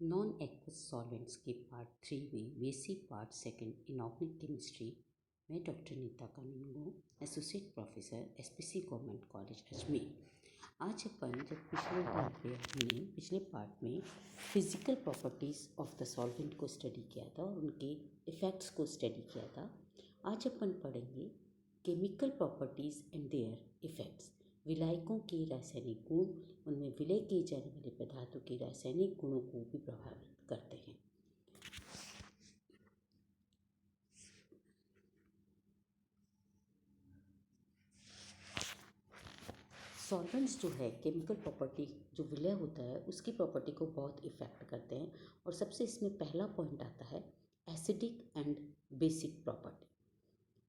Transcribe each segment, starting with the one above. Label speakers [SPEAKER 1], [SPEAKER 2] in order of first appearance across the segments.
[SPEAKER 1] Non aqueous solvents के part 3 में basic part second inorganic chemistry में doctor Neeta Kanungo, associate professor SPC government college Ajmer. आज अपन जब पिछले पार्ट में physical properties of the solvent को स्टडी किया था और उनके इफ़ेक्ट्स को स्टडी किया था। आज अपन पढ़ेंगे chemical properties and their effects. विलायकों के रासायनिक गुण, उनमें विलय किए जाने वाले पदार्थों के रासायनिक गुणों को भी प्रभावित करते हैं। सॉल्वेंट्स जो है केमिकल प्रॉपर्टी जो विलय होता है उसकी प्रॉपर्टी को बहुत इफ़ेक्ट करते हैं। और सबसे इसमें पहला पॉइंट आता है एसिडिक एंड बेसिक प्रॉपर्टी,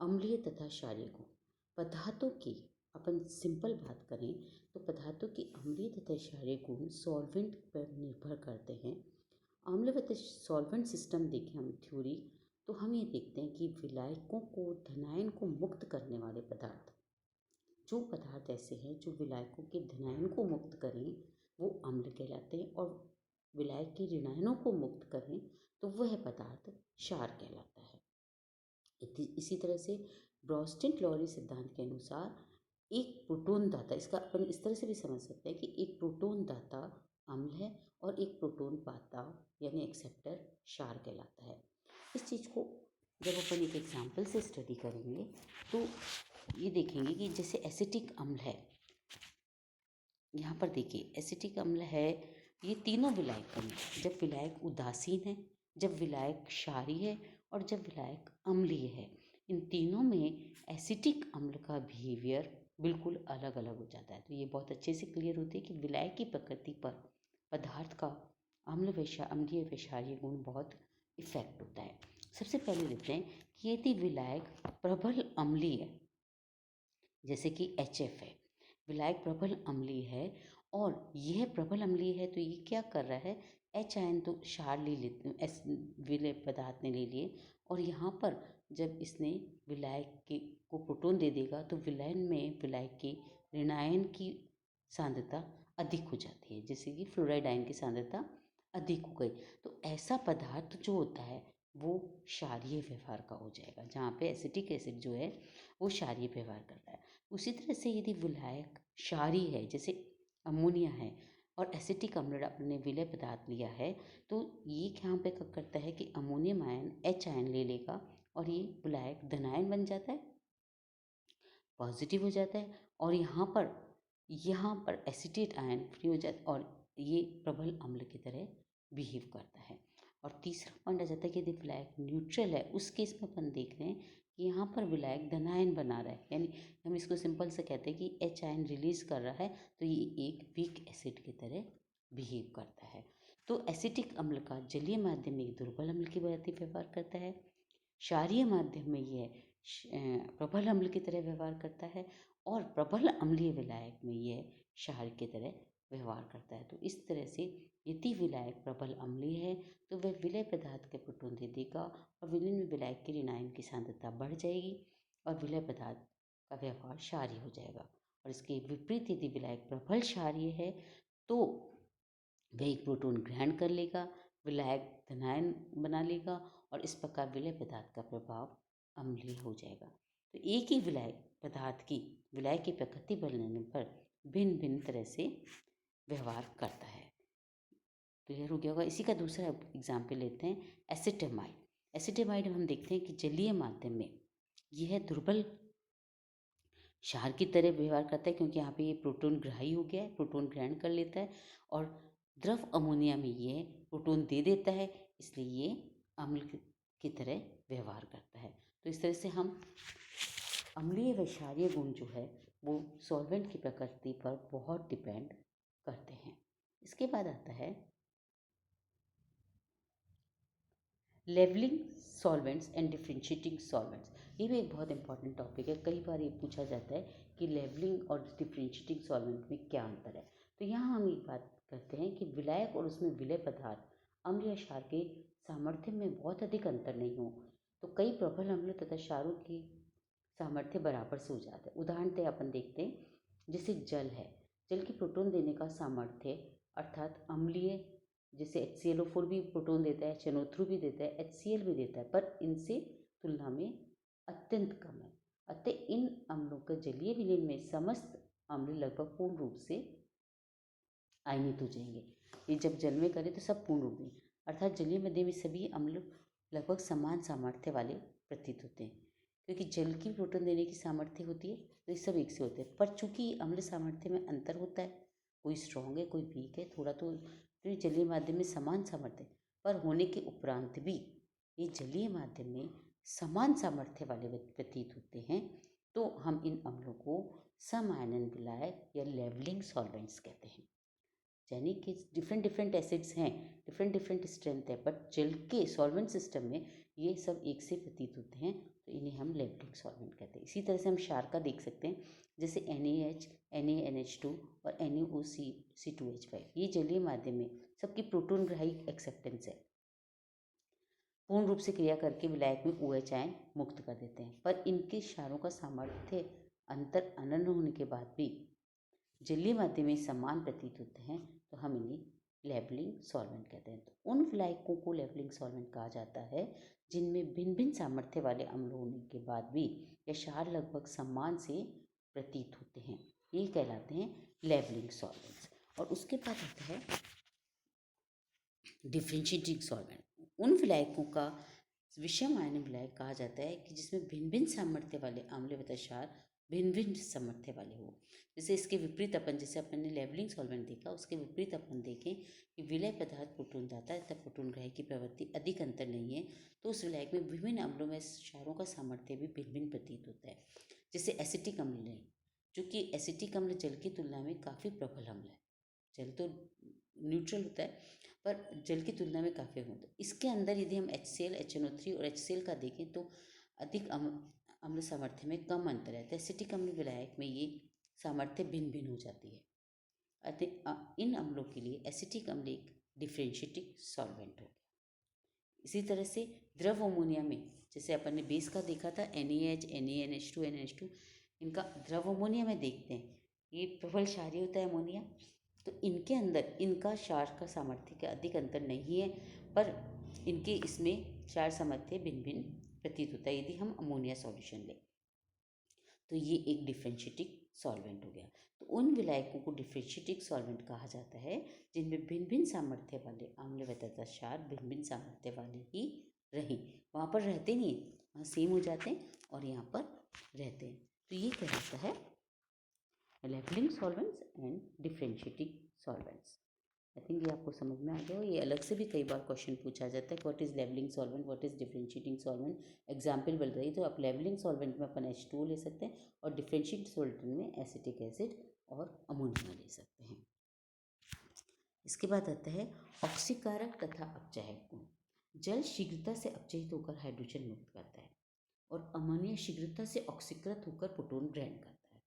[SPEAKER 1] अम्लीय तथा क्षारीय गुण। पदार्थों की अपन सिंपल बात करें तो पदार्थों की अम्लीय तथा क्षारीय गुण सॉल्वेंट पर निर्भर करते हैं। अम्ल व सॉल्वेंट सिस्टम देखें हम थ्योरी तो हम ये देखते हैं कि विलायकों को धनायन को मुक्त करने वाले पदार्थ, जो पदार्थ ऐसे हैं जो विलायकों के धनायन को मुक्त करें वो अम्ल कहलाते हैं, और विलायक के ऋणायनों को मुक्त करें तो वह पदार्थ क्षार कहलाता है। इसी तरह से ब्रोस्टेन-क्लोरी सिद्धांत के अनुसार एक प्रोटॉन दाता, इसका अपन इस तरह से भी समझ सकते हैं कि एक प्रोटॉन दाता अम्ल है और एक प्रोटॉन पाता यानी एक्सेप्टर क्षार कहलाता है। इस चीज़ को जब अपन एक एग्जाम्पल से स्टडी करेंगे तो ये देखेंगे कि जैसे एसिटिक अम्ल है, यहाँ पर देखिए एसिटिक अम्ल है, ये तीनों विलायक अम्ल, जब विलायक उदासीन है, जब विलायक क्षारीय है और जब विलायक अम्लीय है, इन तीनों में एसिटिक अम्ल का बिहेवियर बिल्कुल अलग अलग हो जाता है। तो ये बहुत अच्छे से क्लियर होती है कि विलायक की प्रकृति पर पदार्थ का अम्लीय व क्षारीय गुण बहुत इफेक्ट होता है। सबसे पहले देखते हैं कि यदि विलायक प्रबल अम्लीय जैसे कि HF है, विलायक प्रबल अम्लीय है और यह प्रबल अम्लीय है तो ये क्या कर रहा है, H आयन तो क्षार ले लेते विलय पदार्थ ने ले लिए, और यहाँ पर जब इसने विलायक के को प्रोटॉन दे देगा तो विलयन में विलायक के ऋणायन की सांद्रता अधिक हो जाती है, जैसे कि फ्लोराइड आयन की सांद्रता अधिक हो गई। तो ऐसा पदार्थ जो होता है वो क्षारीय व्यवहार का हो जाएगा, जहाँ पे एसिटिक एसिड जो है वो क्षारीय व्यवहार करता है। उसी तरह से यदि विलायक क्षारीय है, जैसे अमोनिया है और एसिटिक अम्ल अपने विलय पदार्थ लिया है, तो ये यहाँ पे क्या करता है कि अमोनियम आयन H आयन ले लेगा और ये विलायक धनायन बन जाता है, पॉजिटिव हो जाता है, और यहाँ पर एसिटेट आयन फ्री हो जाता है और ये प्रबल अम्ल की तरह बिहेव करता है। और तीसरा पॉइंट आ जाता है कि यदि विलायक न्यूट्रल है, उस केस में अपन देख रहे हैं कि यहाँ पर विलायक धनायन बना रहा है, यानी हम इसको सिंपल से कहते हैं कि H आयन रिलीज कर रहा है, तो ये एक वीक एसिड की तरह बिहेव करता है। तो एसिटिक अम्ल का जलीय माध्यम में एक दुर्बल अम्ल की भांति व्यवहार करता है, क्षारीय माध्यम में यह प्रबल अम्ल की तरह व्यवहार करता है, और प्रबल अम्लीय विलायक में यह क्षार की तरह व्यवहार करता है। तो इस तरह से यदि विलायक प्रबल अम्लीय है तो वह विलय पदार्थ के प्रोटॉन दे देगा और विलयन में विलायक के ऋणायन की सांद्रता बढ़ जाएगी और विलय पदार्थ का व्यवहार क्षारीय हो जाएगा। और इसके विपरीत यदि विलायक प्रबल क्षारीय है तो वह एक प्रोटॉन ग्रहण कर लेगा, विलायक धनायन बना लेगा और इस प्रकार विलय पदार्थ का प्रभाव अम्लीय हो जाएगा। तो एक ही विलायक की प्रकृति बदलने पर भिन्न भिन्न तरह से व्यवहार करता है। क्लियर हो गया होगा। इसी का दूसरा एग्जाम्पल लेते हैं एसिटेमाइड। एसिटेमाइड हम देखते हैं कि जलीय माध्यम में यह दुर्बल क्षार की तरह व्यवहार करता है, क्योंकि यहाँ पे ये प्रोटॉन ग्राही हो गया है, प्रोटॉन ग्रहण कर लेता है, और द्रव अमोनिया में ये प्रोटॉन दे देता है, इसलिए ये अम्ल की तरह व्यवहार करता है। तो इस तरह से हम अम्लीय व क्षारीय गुण जो है वो सॉल्वेंट की प्रकृति पर बहुत डिपेंड करते हैं। इसके बाद आता है levelling solvents and differentiating solvents. ये भी एक बहुत इंपॉर्टेंट टॉपिक है, कई बार ये पूछा जाता है कि लेवलिंग और डिफ्रेंशिएटिंग सॉल्वेंट में क्या अंतर है। तो यहाँ हम एक बात करते हैं कि विलायक और उसमें विलय पदार्थ अम्ल या क्षार के सामर्थ्य में बहुत अधिक अंतर नहीं हो तो कई प्रबल अम्ल तथा क्षारों की सामर्थ्य बराबर से हो जाता है। उदाहरणतः अपन देखते हैं जैसे जल है, जल की प्रोटॉन देने का सामर्थ्य अर्थात अम्लीय जैसे HClO4 भी प्रोटॉन देता है, HNO3 भी देता है, HCl भी देता है, पर इनसे तुलना में अत्यंत कम है। अतः इन अम्लों का जलीय विलयन में समस्त अम्ल लगभग पूर्ण रूप से आयनित हो जाएंगे। ये जब जल में करें तो सब पूर्ण रूप में, अर्थात जलीय माध्यम में सभी अम्ल लगभग समान सामर्थ्य वाले प्रतीत होते हैं, क्योंकि जल की प्रोटॉन देने की सामर्थ्य होती है तो ये सब एक से होते हैं। पर चूंकि अम्ल सामर्थ्य में अंतर होता है, कोई स्ट्रॉन्ग है कोई वीक है थोड़ा, तो ये जलीय माध्यम में समान सामर्थ्य पर होने के उपरांत भी ये जलीय माध्यम में समान सामर्थ्य वाले प्रतीत होते हैं, तो हम इन अम्लों को समायनन विलायक या लेवलिंग सॉल्वेंट्स कहते हैं। यानी कि डिफरेंट डिफरेंट एसिड्स हैं, डिफरेंट डिफरेंट स्ट्रेंथ है, बट जल के सॉल्वेंट सिस्टम में ये सब एक से प्रतीत होते हैं, तो इन्हें हम लेवलिंग सॉल्वेंट कहते हैं। इसी तरह से हम क्षार का देख सकते हैं, जैसे NaH, NaNH2 और NaOC2H5, ये जलीय माध्यम में सबकी प्रोटॉन ग्राही एक्सेप्टेंस है, पूर्ण रूप से क्रिया करके विलायक में OH आयन मुक्त कर देते हैं, पर इनके क्षारों का सामर्थ्य अंतर अनन्य होने के बाद भी जलीय माध्यम में समान प्रतीत होते हैं, तो हम इन्हें लेवलिंग सॉल्वेंट कहते हैं। तो उन विलायकों को लेवलिंग सॉल्वेंट कहा जाता है जिनमें भिन्न भिन्न सामर्थ्य वाले अम्ल होने के बाद भी यह क्षार लगभग समान से प्रतीत होते हैं, ये कहलाते हैं लेवलिंग सॉल्वेंट्स। और उसके बाद आता है डिफ्रेंशिएटिंग सॉल्वेंट। उन विलायकों का विषम आयन विलायक कहा जाता है कि जिसमें भिन्न भिन्न सामर्थ्य वाले अम्ल तथा क्षार भिन्न भिन्न सामर्थ्य वाले हो। जैसे इसके विपरीत अपन, जैसे अपन ने लेवलिंग सॉल्वेंट देखा, उसके विपरीत अपन देखें कि विलय पदार्थ प्रोटॉन दाता तथा प्रोटॉन ग्राही की प्रवृत्ति अधिक अंतर नहीं है, तो उस विलायक में विभिन्न अम्लों में क्षारों का सामर्थ्य भी भिन्न भिन्न प्रतीत होता है। जैसे एसिटिक अम्ल है, जो कि एसिटिक अम्ल जल की तुलना में काफ़ी प्रबल अम्ल है। जल तो न्यूट्रल होता है, पर जल की तुलना में काफ़ी होता है। इसके अंदर यदि हम HCl, HNO3 और HCl का देखें तो अधिक अम्ल सामर्थ्य में कम अंतर है, तो एसिटिक अम्ल विलायक में ये सामर्थ्य भिन्न भिन्न हो जाती है। अतः इन अम्लों के लिए एसिटिक अम्ल एक डिफ्रेंशिएटिंग सॉल्वेंट हो गया। इसी तरह से द्रव अमोनिया में, जैसे अपन ने बेस का देखा था NaH, NaNH2, NH2, इनका द्रव अमोनिया में देखते हैं, ये प्रबल क्षारीय होता है अमोनिया, तो इनके अंदर इनका क्षार का सामर्थ्य का अधिक अंतर नहीं है, पर इनके इसमें क्षार सामर्थ्य भिन्न भिन्न प्रतीत होता है यदि हम अमोनिया सॉल्यूशन लें, तो ये एक डिफ्रेंशिएटिंग सॉल्वेंट हो गया। तो उन विलायकों को डिफ्रेंशिएटिंग सॉल्वेंट कहा जाता है जिनमें भिन्न भिन्न सामर्थ्य वाले अम्ल तथा क्षार भिन्न भिन्न सामर्थ्य वाले ही रहे, वहाँ पर रहते नहीं, वहाँ सेम हो जाते हैं और यहाँ पर रहते हैं। तो ये कहलाता है levelling solvents and differentiating solvents. I think ये आपको समझ में आ गया हो। ये अलग से भी कई बार क्वेश्चन पूछा जाता है, what is levelling solvent, what is differentiating solvent, example बन रही, तो आप लेवलिंग सॉल्वेंट में अपन H2O ले सकते हैं और डिफ्रेंशिएटिंग सॉल्वेंट में एसिटिक एसिड और अमोनिया ले सकते हैं। इसके बाद आता है ऑक्सीकारक तथा अपचायक गुण। जल शीघ्रता से अपचयित होकर हाइड्रोजन मुक्त करता है और अमोनिया शीघ्रता से ऑक्सीकृत होकर प्रोटॉन ग्रहण करता है।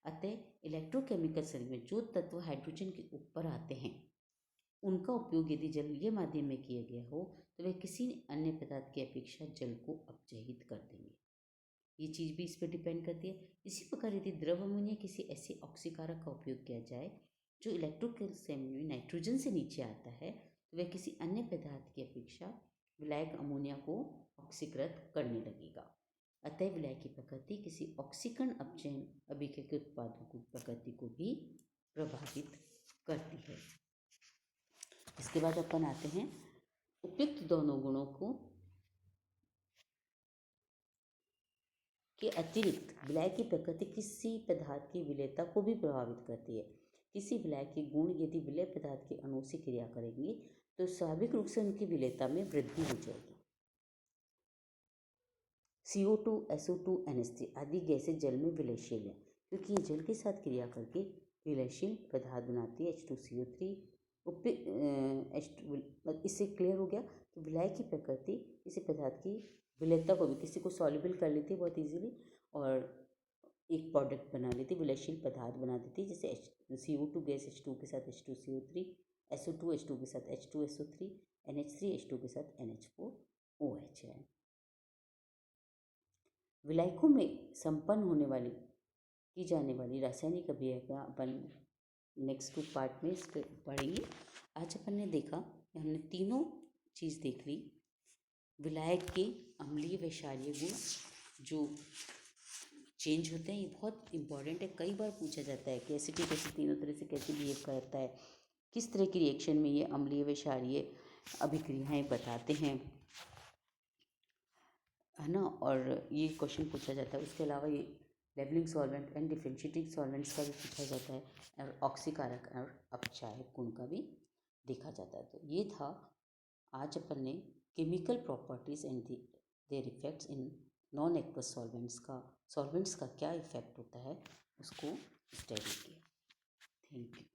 [SPEAKER 1] अतः इलेक्ट्रोकेमिकल शरीर में जो तत्व हाइड्रोजन के ऊपर आते हैं उनका उपयोग यदि जलीय माध्यम में किया गया हो तो वे किसी अन्य पदार्थ की अपेक्षा जल को अपचयित कर देंगे। ये चीज़ भी इस पर डिपेंड करती है। इसी प्रकार यदि द्रव अमोनिया किसी ऐसे ऑक्सीकारक का उपयोग किया जाए जो इलेक्ट्रोकेमिकल में नाइट्रोजन से नीचे आता है, तो वह किसी अन्य पदार्थ की अपेक्षा विलायक अमोनिया को ऑक्सीकृत करने लगेगा। अतः विलायक की प्रकृति किसी ऑक्सीकरण अपचयन अभिक्रिया के उत्पादों की प्रकृति को भी प्रभावित करती है। इसके बाद अपन आते हैं उपयुक्त दोनों गुणों को के अतिरिक्त विलायक की प्रकृति किसी पदार्थ की विलेयता को भी प्रभावित करती है। किसी विलायक के गुण यदि विलेय पदार्थ के अणु से क्रिया करेंगे तो स्वाभाविक रूप से उनकी विलेयता में वृद्धि हो जाएगी। CO2, SO2, NH3 आदि गैसें जल में विलयशील हैं, क्योंकि ये जल के साथ क्रिया करके विलयशील पदार्थ बनाती है H2CO3। इससे क्लियर हो गया। तो विलायक की प्रकृति किसी पदार्थ की विलेयता को भी, किसी को सॉल्युबल कर लेती है बहुत इजीली और एक प्रोडक्ट बना लेती, विलयशील पदार्थ बना देती, जैसे CO2 गैस H2 के साथ H2CO3, SO2 H2 के साथ H2SO3, NH3 H2 के साथ NH4OH है। विलायकों में संपन्न होने वाली की जाने वाली रासायनिक अभिक्रिया अपन नेक्स्ट पार्ट में इस पर पढ़ेंगे। आज अपन ने देखा हमने तीनों चीज़ देख ली। विलायक के अम्लीय व क्षारीय गुण जो चेंज होते हैं, ये बहुत इंपॉर्टेंट है। कई बार पूछा जाता है कि एसिटिक एसिड तीनों तरह से कैसे बिहेव करता है, किस तरह की रिएक्शन में ये अम्लीय व क्षारीय अभिक्रियाएं बताते हैं, है ना। और ये क्वेश्चन पूछा जाता है। उसके अलावा ये levelling solvent and differentiating solvents का भी पूछा जाता है, और ऑक्सीकारक और अपचायक गुण का भी देखा जाता है। तो ये था, आज अपन ने chemical properties and there effects in non aqueous solvents का क्या इफेक्ट होता है उसको स्टडी किया। Thank you.